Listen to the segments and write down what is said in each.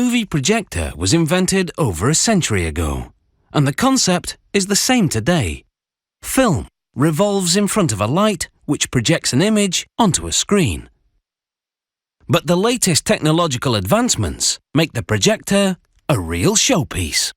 movie projector was invented over a century ago, and the concept is the same today. Film revolves in front of a light which projects an image onto a screen. But the latest technological advancements make the projector a real showpiece.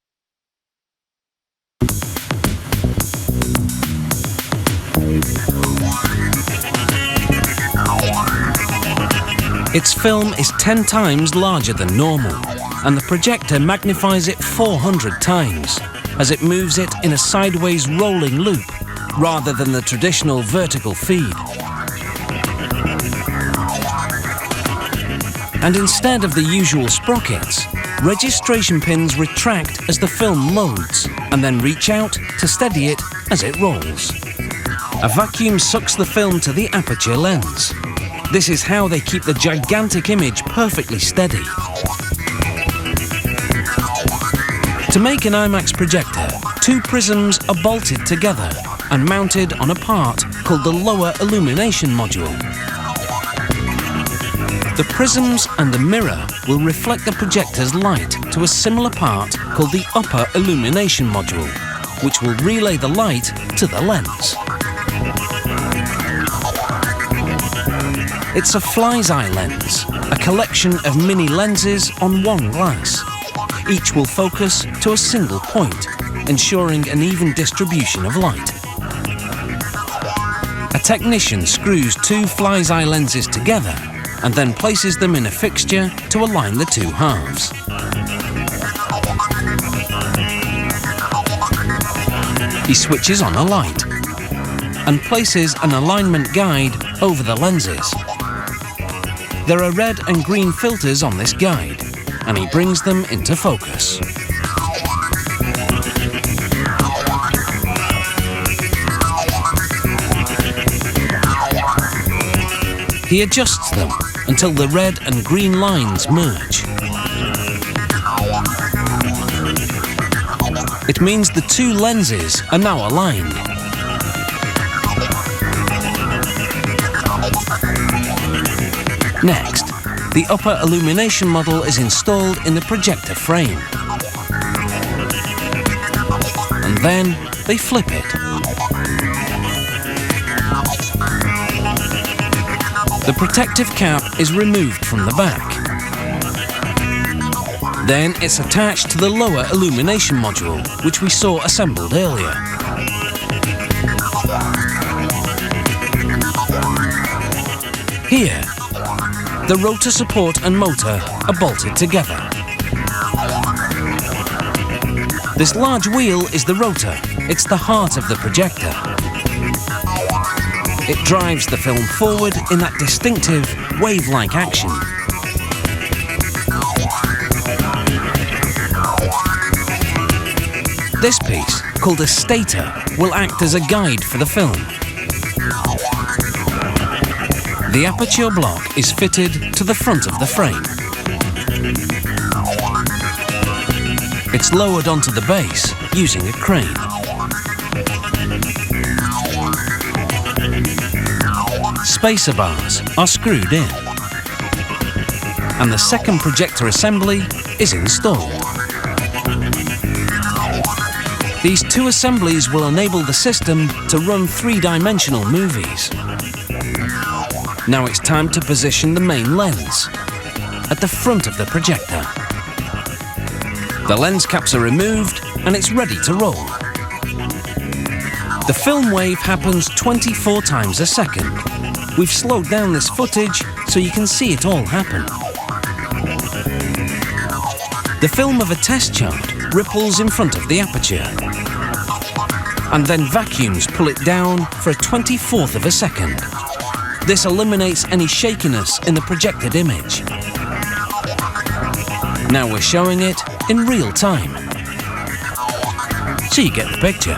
Its film is 10 times larger than normal, and the projector magnifies it 400 times, as it moves it in a sideways rolling loop, rather than the traditional vertical feed. And instead of the usual sprockets, registration pins retract as the film loads, and then reach out to steady it as it rolls. A vacuum sucks the film to the aperture lens. This is how they keep the gigantic image perfectly steady. To make an IMAX projector, 2 prisms are bolted together and mounted on a part called the lower illumination module. The prisms and the mirror will reflect the projector's light to a similar part called the upper illumination module, which will relay the light to the lens. It's a fly's eye lens, a collection of mini lenses on one glass. Each will focus to a single point, ensuring an even distribution of light. A technician screws 2 fly's eye lenses together and then places them in a fixture to align the 2 halves. He switches on a light and places an alignment guide over the lenses. There are red and green filters on this guide, and he brings them into focus. He adjusts them until the red and green lines merge. It means the 2 lenses are now aligned. Next, the upper illumination model is installed in the projector frame. And then they flip it. The protective cap is removed from the back. Then it's attached to the lower illumination module, which we saw assembled earlier. Here, the rotor support and motor are bolted together. This large wheel is the rotor. It's the heart of the projector. It drives the film forward in that distinctive, wave-like action. This piece, called a stator, will act as a guide for the film. The aperture block is fitted to the front of the frame. It's lowered onto the base using a crane. Spacer bars are screwed in, and the second projector assembly is installed. These 2 assemblies will enable the system to run 3-dimensional movies. Now it's time to position the main lens at the front of the projector. The lens caps are removed and it's ready to roll. The film wave happens 24 times a second. We've slowed down this footage so you can see it all happen. The film of a test chart ripples in front of the aperture, and then vacuums pull it down for a 24th of a second. This eliminates any shakiness in the projected image. Now we're showing it in real time. So you get the picture.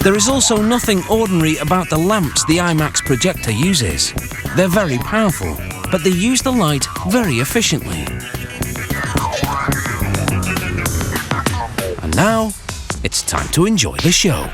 There is also nothing ordinary about the lamps the IMAX projector uses. They're very powerful, but they use the light very efficiently. And now, it's time to enjoy the show.